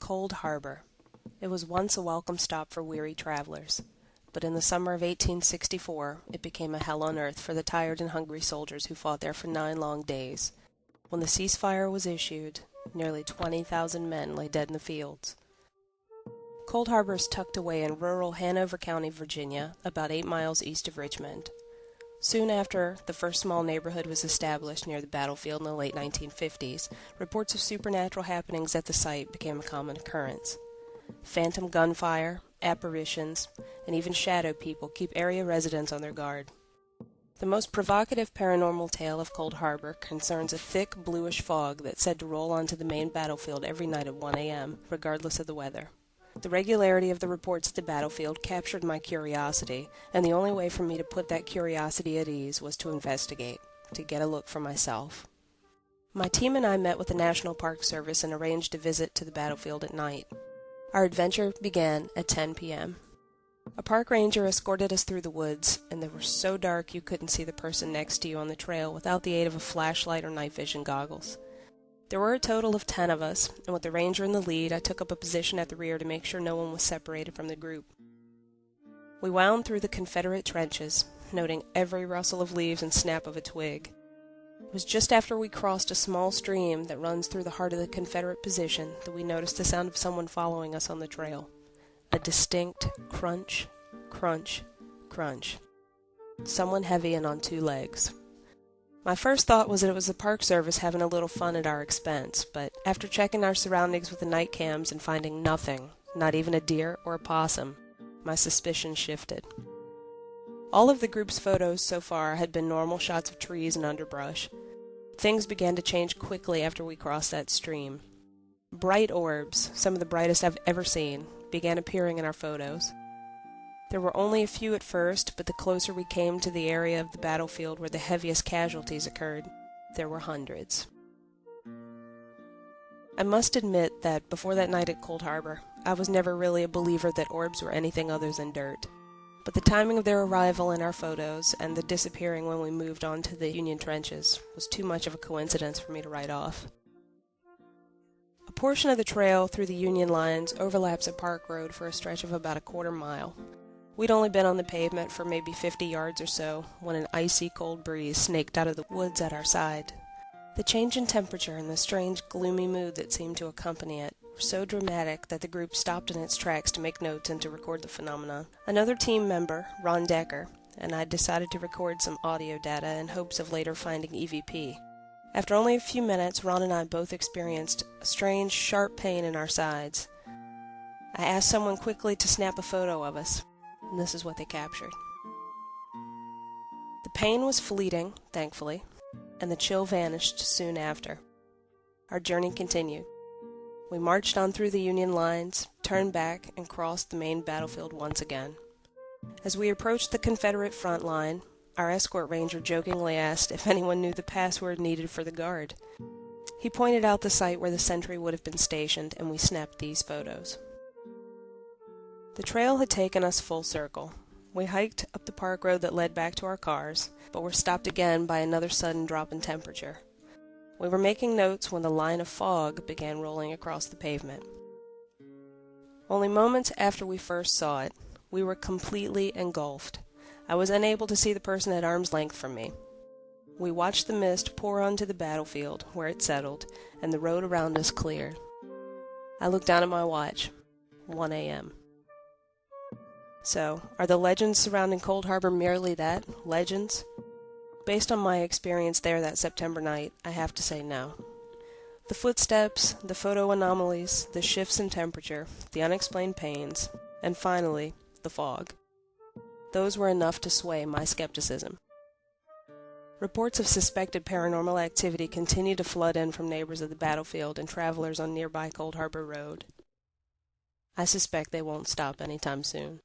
Cold Harbor. It was once a welcome stop for weary travelers, but in the summer of 1864 it became a hell on earth for the tired and hungry soldiers who fought there for 9 long days. When the ceasefire was issued, nearly 20,000 men lay dead in the fields. Cold Harbor is tucked away in rural Hanover County, Virginia, about 8 miles east of Richmond. Soon after the first small neighborhood was established near the battlefield in the late 1950s, reports of supernatural happenings at the site became a common occurrence. Phantom gunfire, apparitions, and even shadow people keep area residents on their guard. The most provocative paranormal tale of Cold Harbor concerns a thick, bluish fog that's said to roll onto the main battlefield every night at 1 a.m., regardless of the weather. The regularity of the reports at the battlefield captured my curiosity, and the only way for me to put that curiosity at ease was to investigate, to get a look for myself. My team and I met with the National Park Service and arranged a visit to the battlefield at night. Our adventure began at 10 p.m. A park ranger escorted us through the woods, and they were so dark you couldn't see the person next to you on the trail without the aid of a flashlight or night vision goggles. There were a total of 10 of us, and with the ranger in the lead, I took up a position at the rear to make sure no one was separated from the group. We wound through the Confederate trenches, noting every rustle of leaves and snap of a twig. It was just after we crossed a small stream that runs through the heart of the Confederate position that we noticed the sound of someone following us on the trail. A distinct crunch, crunch, crunch. Someone heavy and on 2 legs. My first thought was that it was the Park Service having a little fun at our expense, but after checking our surroundings with the night cams and finding nothing, not even a deer or a possum, my suspicion shifted. All of the group's photos so far had been normal shots of trees and underbrush. Things began to change quickly after we crossed that stream. Bright orbs, some of the brightest I've ever seen, began appearing in our photos. There were only a few at first, but the closer we came to the area of the battlefield where the heaviest casualties occurred, there were hundreds. I must admit that before that night at Cold Harbor, I was never really a believer that orbs were anything other than dirt. But the timing of their arrival in our photos and the disappearing when we moved on to the Union trenches was too much of a coincidence for me to write off. A portion of the trail through the Union lines overlaps a park road for a stretch of about a quarter mile. We'd only been on the pavement for maybe 50 yards or so when an icy cold breeze snaked out of the woods at our side. The change in temperature and the strange gloomy mood that seemed to accompany it were so dramatic that the group stopped in its tracks to make notes and to record the phenomenon. Another team member, Ron Decker, and I decided to record some audio data in hopes of later finding EVP. After only a few minutes, Ron and I both experienced a strange, sharp pain in our sides. I asked someone quickly to snap a photo of us, and this is what they captured. The pain was fleeting, thankfully, and the chill vanished soon after. Our journey continued. We marched on through the Union lines, turned back, and crossed the main battlefield once again. As we approached the Confederate front line, our escort ranger jokingly asked if anyone knew the password needed for the guard. He pointed out the site where the sentry would have been stationed, and we snapped these photos. The trail had taken us full circle. We hiked up the park road that led back to our cars, but were stopped again by another sudden drop in temperature. We were making notes when the line of fog began rolling across the pavement. Only moments after we first saw it, we were completely engulfed. I was unable to see the person at arm's length from me. We watched the mist pour onto the battlefield, where it settled, and the road around us cleared. I looked down at my watch. 1 a.m. So, are the legends surrounding Cold Harbor merely that, legends? Based on my experience there that September night, I have to say no. The footsteps, the photo anomalies, the shifts in temperature, the unexplained pains, and finally, the fog. Those were enough to sway my skepticism. Reports of suspected paranormal activity continue to flood in from neighbors of the battlefield and travelers on nearby Cold Harbor Road. I suspect they won't stop anytime soon.